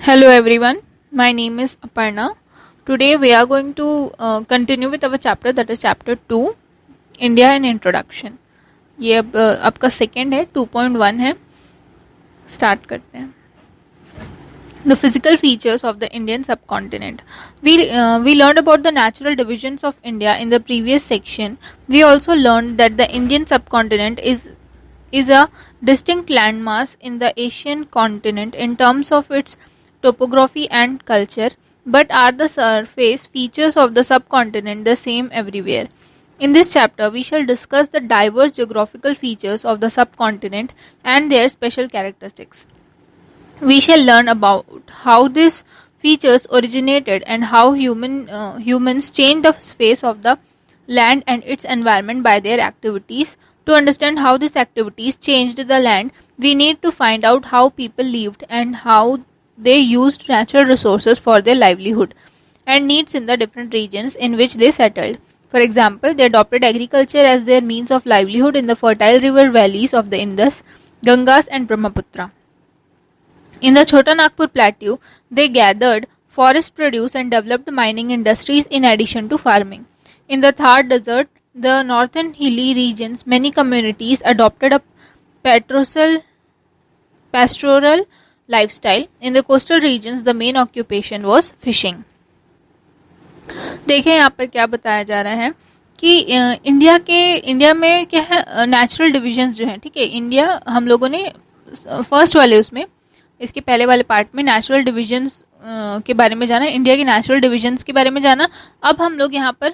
Hello everyone, my name is Aparna. Today we are going to continue with our chapter, that is chapter 2, India and Introduction. ये अब आपका second है, 2.1 है. Start करते हैं. The physical features of the Indian subcontinent. We learned about the natural divisions of India in the previous section. We also learned that the Indian subcontinent is a distinct landmass in the Asian continent in terms of its topography and culture, but are the surface features of the subcontinent the same everywhere? In this chapter, we shall discuss the diverse geographical features of the subcontinent and their special characteristics. We shall learn about how these features originated and how humans changed the face of the land and its environment by their activities. To understand how these activities changed the land, we need to find out how people lived and how they used natural resources for their livelihood and needs in the different regions in which they settled. For example, they adopted agriculture as their means of livelihood in the fertile river valleys of the Indus, Gangas, and Brahmaputra. In the Chota Nagpur Plateau, they gathered forest produce and developed mining industries in addition to farming. In the Thar Desert, the northern hilly regions, many communities adopted a pastoral lifestyle. In the coastal regions, the main occupation was fishing. देखें यहाँ पर क्या बताया जा रहा है कि India में क्या है, नेचुरल डिविजन्स जो हैं, ठीक है. इंडिया हम लोगों ने फर्स्ट वाले उसमें, इसके पहले वाले पार्ट में नेचुरल डिविजन्स के बारे में जाना, इंडिया के नेचुरल डिविजन्स के बारे में जाना. अब हम लोग यहाँ पर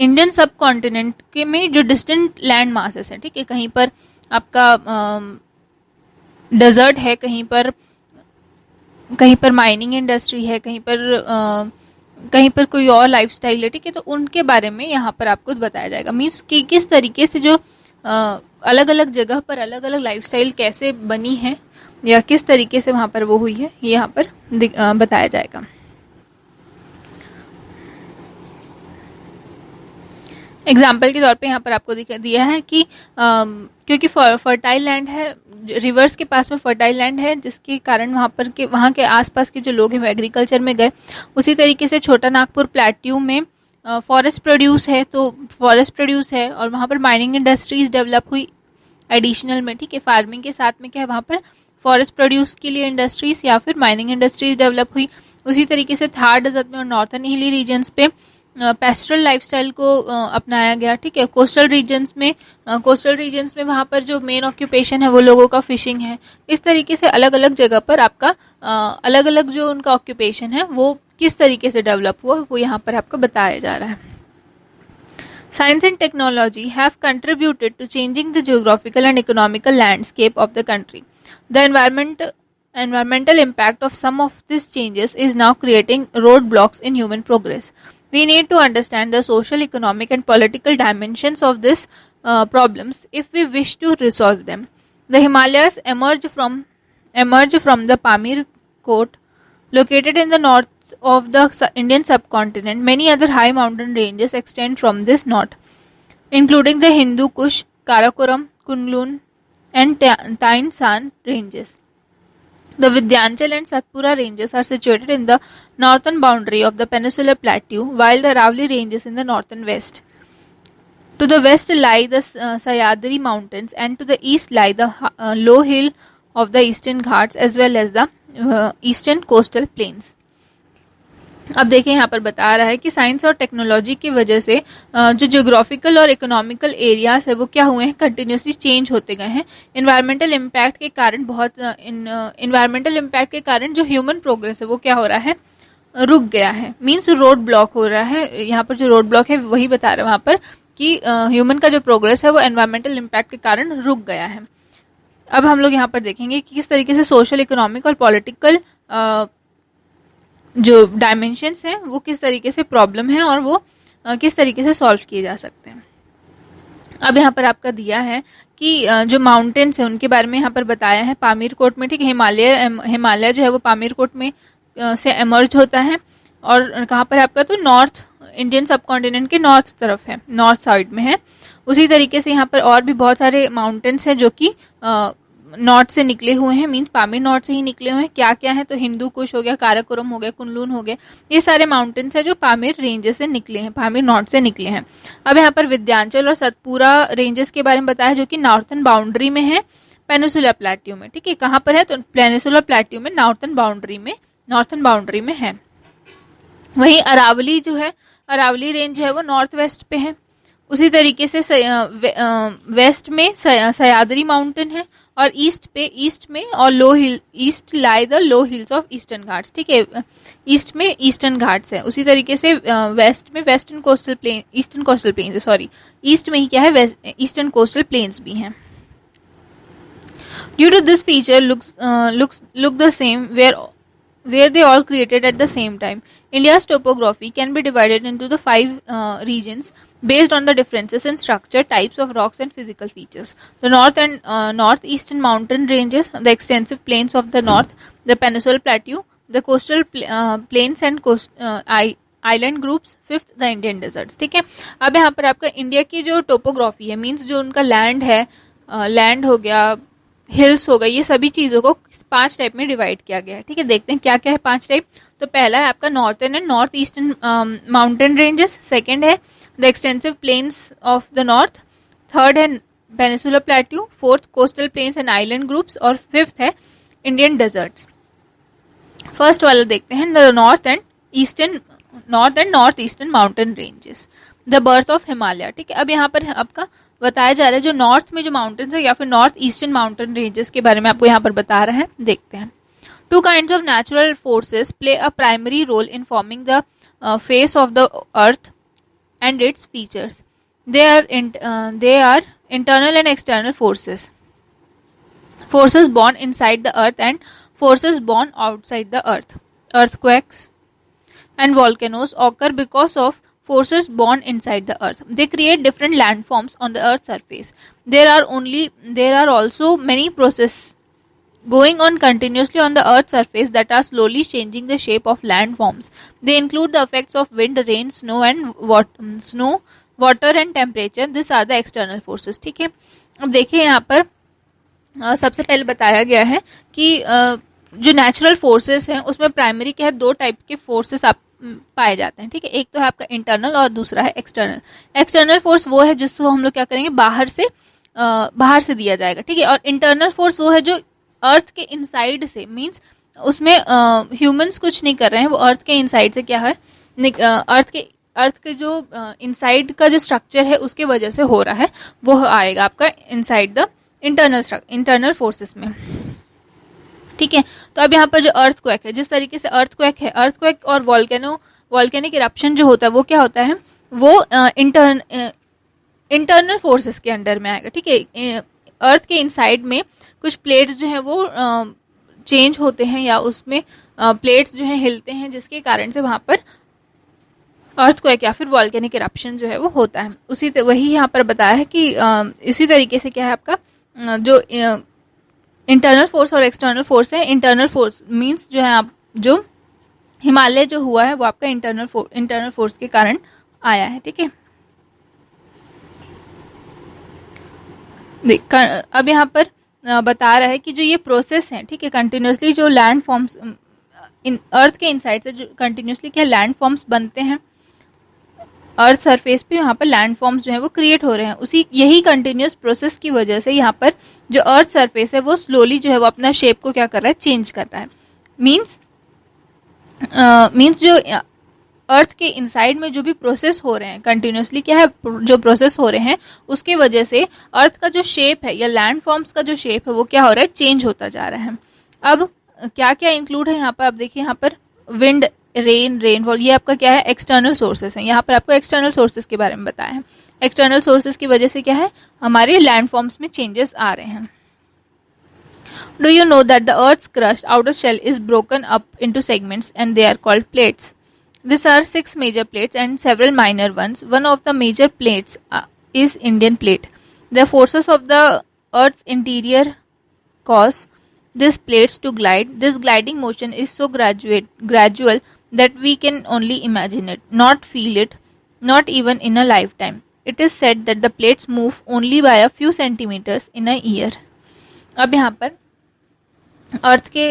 इंडियन सब कॉन्टिनेंट के में जो डिस्टेंट लैंड मासेस हैं, ठीक है, कहीं पर आपका डेजर्ट है, कहीं पर माइनिंग इंडस्ट्री है, कहीं पर कोई और लाइफस्टाइल है, ठीक है. तो उनके बारे में यहाँ पर आपको बताया जाएगा. मीन्स कि किस तरीके से जो अलग अलग जगह पर अलग अलग लाइफस्टाइल कैसे बनी है या किस तरीके से वहाँ पर वो हुई है, ये यहाँ पर बताया जाएगा. एग्जाम्पल के तौर पे यहाँ पर आपको दिया है कि क्योंकि फर्टाइल लैंड है, रिवर्स के पास में फर्टाइल लैंड है, जिसके कारण वहाँ के आसपास के जो लोग हैं वो एग्रीकल्चर में गए. उसी तरीके से छोटा नागपुर प्लेट्यू में फॉरेस्ट प्रोड्यूस है, तो फॉरेस्ट प्रोड्यूस है और वहाँ पर माइनिंग इंडस्ट्रीज डेवलप हुई एडिशनल में, ठीक है. फार्मिंग के साथ में क्या है, वहाँ पर फॉरेस्ट प्रोड्यूस के लिए इंडस्ट्रीज या फिर माइनिंग इंडस्ट्रीज डेवलप हुई. उसी तरीके से थार डेजर्ट में और नॉर्थन हिली रीजन्स पे पेस्ट्रल लाइफस्टाइल को अपनाया गया, ठीक है. कोस्टल रीजन्स में वहाँ पर जो मेन ऑक्यूपेशन है वो लोगों का फिशिंग है. इस तरीके से अलग अलग जगह पर आपका अलग अलग जो उनका ऑक्यूपेशन है वो किस तरीके से डेवलप हुआ वो यहाँ पर आपको बताया जा रहा है. Science and technology have contributed to changing the geographical and economical landscape of the country. The environmental impact of some of these changes is now creating roadblocks in human progress. We need to understand the social, economic, and political dimensions of these problems if we wish to resolve them. The Himalayas emerge from the Pamir Coast, located in the north of the Indian subcontinent. Many other high mountain ranges extend from this north, including the Hindu Kush, Karakoram, Kunlun, and Tain San ranges. The Vindhyachal and Satpura ranges are situated in the northern boundary of the peninsular plateau, while the Aravalli ranges in the northern west. To the west lie the Sahyadri mountains, and to the east lie the low hill of the eastern Ghats as well as the eastern coastal plains. अब देखें यहाँ पर बता रहा है कि science और technology की वजह से जो ज्योग्राफिकल और इकोनॉमिकल एरियाज है वो क्या हुए हैं, कंटिन्यूसली चेंज होते गए हैं. इन्वायरमेंटल इम्पैक्ट के कारण जो ह्यूमन प्रोग्रेस है वो क्या हो रहा है, रुक गया है. मीन्स रोड ब्लॉक हो रहा है. यहाँ पर जो रोड ब्लॉक है वही बता रहा है वहाँ पर कि ह्यूमन का जो प्रोग्रेस है वो एनवायरमेंटल इम्पैक्ट के कारण रुक गया है. अब हम लोग यहाँ पर देखेंगे कि किस तरीके से सोशल, इकोनॉमिक और पॉलिटिकल जो डायमेंशंस हैं वो किस तरीके से प्रॉब्लम है और वो किस तरीके से सॉल्व किए जा सकते हैं. अब यहाँ पर आपका दिया है कि जो माउंटेन्स हैं उनके बारे में यहाँ पर बताया है. पामीर कोट में, ठीक है, हिमालय जो है वो पामीर कोट में से एमर्ज होता है और कहाँ पर आपका, तो नॉर्थ इंडियन सब कॉन्टिनेंट के नॉर्थ तरफ है, नॉर्थ साइड में है. उसी तरीके से यहाँ पर और भी बहुत सारे माउंटेन्स हैं जो कि नॉर्थ से निकले हुए हैं, मीन्स पामीर नॉर्थ से ही निकले हुए हैं। क्या क्या है, तो हिंदू कुश हो गया, काराकोरम हो गया, कुनलून हो गया, ये सारे माउंटेन्स हैं जो पामीर रेंजेस से निकले हैं, पामीर नॉर्थ से निकले हैं। अब यहाँ पर विंध्याचल और सतपुरा रेंजेस के बारे में बताया जो कि नॉर्थन बाउंड्री में है पेनिसुलर प्लेट्यू में, ठीक है। कहाँ पर है, तो पेनिसुलर प्लेट्यू में नॉर्थन बाउंड्री में है। वहीं अरावली जो है, अरावली रेंज जो है वो नॉर्थ वेस्ट पे है। उसी तरीके से वेस्ट में सह्याद्री माउंटेन है, और ईस्ट में और low hill, east lie the low hills of eastern Ghats, ठीक है। ईस्ट में ईस्टर्न घाट्स है। उसी तरीके से वेस्ट में eastern coastal planes, sorry, east में ही क्या है, ईस्टर्न कोस्टल प्लेन्स भी हैं। Due to this feature look the same where they all created at the same time. India's topography can be divided into the 5 regions based on the differences in structure, types of rocks and physical features. The north and northeastern mountain ranges, the extensive plains of the north, the peninsular plateau, the coastal plains and island groups, fifth the Indian deserts, ठीक है। अब यहाँ पर आपका India की जो topography है, means जो उनका लैंड है, लैंड हो गया, हिल्स हो गई, ये सभी चीज़ों को 5 टाइप में डिवाइड किया गया है, ठीक है। देखते हैं क्या क्या है 5 टाइप। तो पहला है आपका northern and north eastern mountain ranges, second है the extensive plains of the north, third है peninsular plateau, fourth coastal plains and island groups, और फिफ्थ है इंडियन डेजर्ट्स। फर्स्ट वाला देखते हैं, the north and north eastern mountain ranges, the birth of Himalaya, ठीक है। अब यहाँ पर आपका बताया जा रहा है जो नॉर्थ में जो माउंटेन्स है या फिर नॉर्थ ईस्टर्न माउंटेन रेंजेस के बारे में आपको यहाँ पर बता रहा है, देखते हैं। 2 kinds of natural forces play a primary role in forming the face of the earth and its features. They are internal and external forces. Forces born inside the earth and forces born outside the earth. Earthquakes and volcanoes occur because of forces born inside the earth. They create different landforms on the earth's surface. There are also many processes going on continuously on the earth's surface that are slowly changing the shape of landforms. They include the effects of wind, rain, snow and water and temperature. These are the external forces, ठीक है। अब देखिए यहाँ पर सबसे पहले बताया गया है कि जो नेचुरल फोर्सेस हैं उसमें प्राइमरी क्या है, 2 टाइप के फोर्सेस आप पाए जाते हैं, ठीक है। एक तो है आपका इंटरनल और दूसरा है एक्सटर्नल। एक्सटर्नल फोर्स वो है जिसको हम लोग क्या करेंगे, बाहर से दिया जाएगा, ठीक है। और इंटरनल फोर्स वो है जो अर्थ के इनसाइड से, मींस उसमें ह्यूमंस कुछ नहीं कर रहे हैं, वो अर्थ के इनसाइड से क्या है, अर्थ के जो इनसाइड का जो स्ट्रक्चर है उसके वजह से हो रहा है, वो आएगा आपका इनसाइड द इंटरनल फोर्सेस में, ठीक है। तो अब यहाँ पर जो अर्थक्वेक है, जिस तरीके से अर्थक्वेक और वॉल्केनिक इरप्शन जो होता है वो क्या होता है, वो इंटरनल फोर्सेस के अंडर में आएगा, ठीक है। अर्थ के इनसाइड में कुछ प्लेट्स जो है वो चेंज होते हैं या उसमें प्लेट्स जो है हिलते हैं, जिसके कारण से वहाँ पर अर्थक्वेक या फिर वॉल्केनिक इरप्शन जो है वो होता है। वही यहाँ पर बताया है कि इसी तरीके से क्या है आपका जो इंटरनल फोर्स और एक्सटर्नल फोर्स है। इंटरनल फोर्स मींस जो है आप जो हिमालय जो हुआ है वो आपका इंटरनल फोर्स के कारण आया है, ठीक है। अब यहाँ पर बता रहा है कि जो ये प्रोसेस है, ठीक है, कंटिन्यूसली जो लैंड फॉर्म्स अर्थ के इनसाइड से जो कंटिन्यूसली क्या लैंड फॉर्म्स बनते हैं अर्थ सरफेस पे, यहाँ पर लैंड फॉर्म्स जो है वो क्रिएट हो रहे हैं। यही कंटिन्यूस प्रोसेस की वजह से यहाँ पर जो अर्थ सरफेस है वो स्लोली जो है वो अपना शेप को क्या कर रहा है, चेंज कर रहा है। मीन्स जो अर्थ के इनसाइड में जो भी प्रोसेस हो रहे हैं कंटिन्यूसली क्या है, जो प्रोसेस हो रहे हैं उसके वजह से अर्थ का जो शेप है या लैंड फॉर्म्स का जो शेप है वो क्या हो रहा है, चेंज होता जा रहा है। अब क्या क्या इंक्लूड है यहाँ पर, आप देखिए यहाँ पर विंड, रेनफॉल, ये आपका क्या है, एक्सटर्नल सोर्सेस हैं। यहाँ पर आपको एक्सटर्नल सोर्सेस के बारे में बताया है। एक्सटर्नल सोर्सेस की वजह से क्या है, हमारे लैंड फॉर्म्स में चेंजेस आ रहे हैं। Do you know that the Earth's crust outer shell is broken up into segments and they are called plates? These are 6 major plates and several minor ones. One of the major plates is Indian plate. The forces of the Earth's interior cause these plates to glide. This gliding motion is so gradual that we can only imagine it, not feel it, not even in a lifetime. It is said that the plates move only by a few centimeters in a year. अब यहाँ पर अर्थ के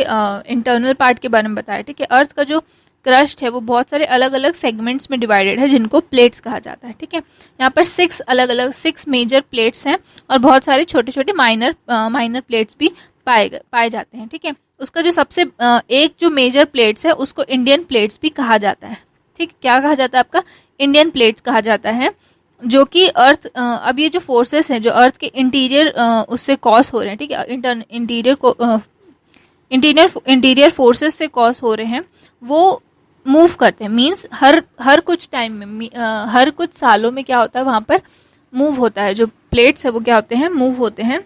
internal part के बारे में बताया, ठीक है। अर्थ का जो क्रस्ट है वो बहुत सारे अलग अलग सेगमेंट्स में डिवाइडेड है, जिनको प्लेट्स कहा जाता है, ठीक है। यहाँ पर 6 मेजर प्लेट्स हैं और बहुत सारे छोटे छोटे माइनर प्लेट्स भी पाए जाते हैं, ठीक है। उसका जो सबसे एक जो मेजर प्लेट्स है उसको इंडियन प्लेट्स भी कहा जाता है, ठीक। क्या कहा जाता है आपका? इंडियन प्लेट्स कहा जाता है, जो कि अर्थ अब ये जो फोर्सेस हैं जो अर्थ के इंटीरियर उससे कॉज हो रहे हैं, ठीक है, इंटीरियर फोर्सेस से कॉज हो रहे हैं, वो मूव करते हैं। मींस हर कुछ टाइम में हर कुछ सालों में क्या होता है वहाँ पर मूव होता है, जो प्लेट्स है वो क्या होते हैं, मूव होते हैं।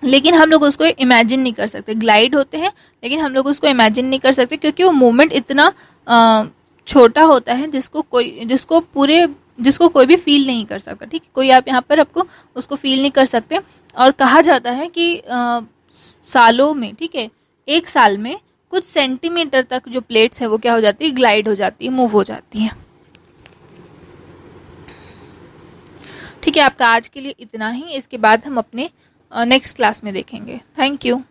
लेकिन हम लोग उसको इमेजिन नहीं कर सकते, ग्लाइड होते हैं लेकिन हम लोग उसको इमेजिन नहीं कर सकते, क्योंकि वो मूवमेंट इतना छोटा होता है जिसको कोई भी फील नहीं कर सकता, ठीक है। कोई आप यहाँ पर आपको उसको फील नहीं कर सकते। और कहा जाता है कि सालों में, ठीक है, एक साल में कुछ सेंटीमीटर तक जो प्लेट्स है वो क्या हो जाती है, ग्लाइड हो जाती है, मूव हो जाती है, ठीक है। आपका आज के लिए इतना ही, इसके बाद हम अपने नेक्स्ट क्लास में देखेंगे। Thank you.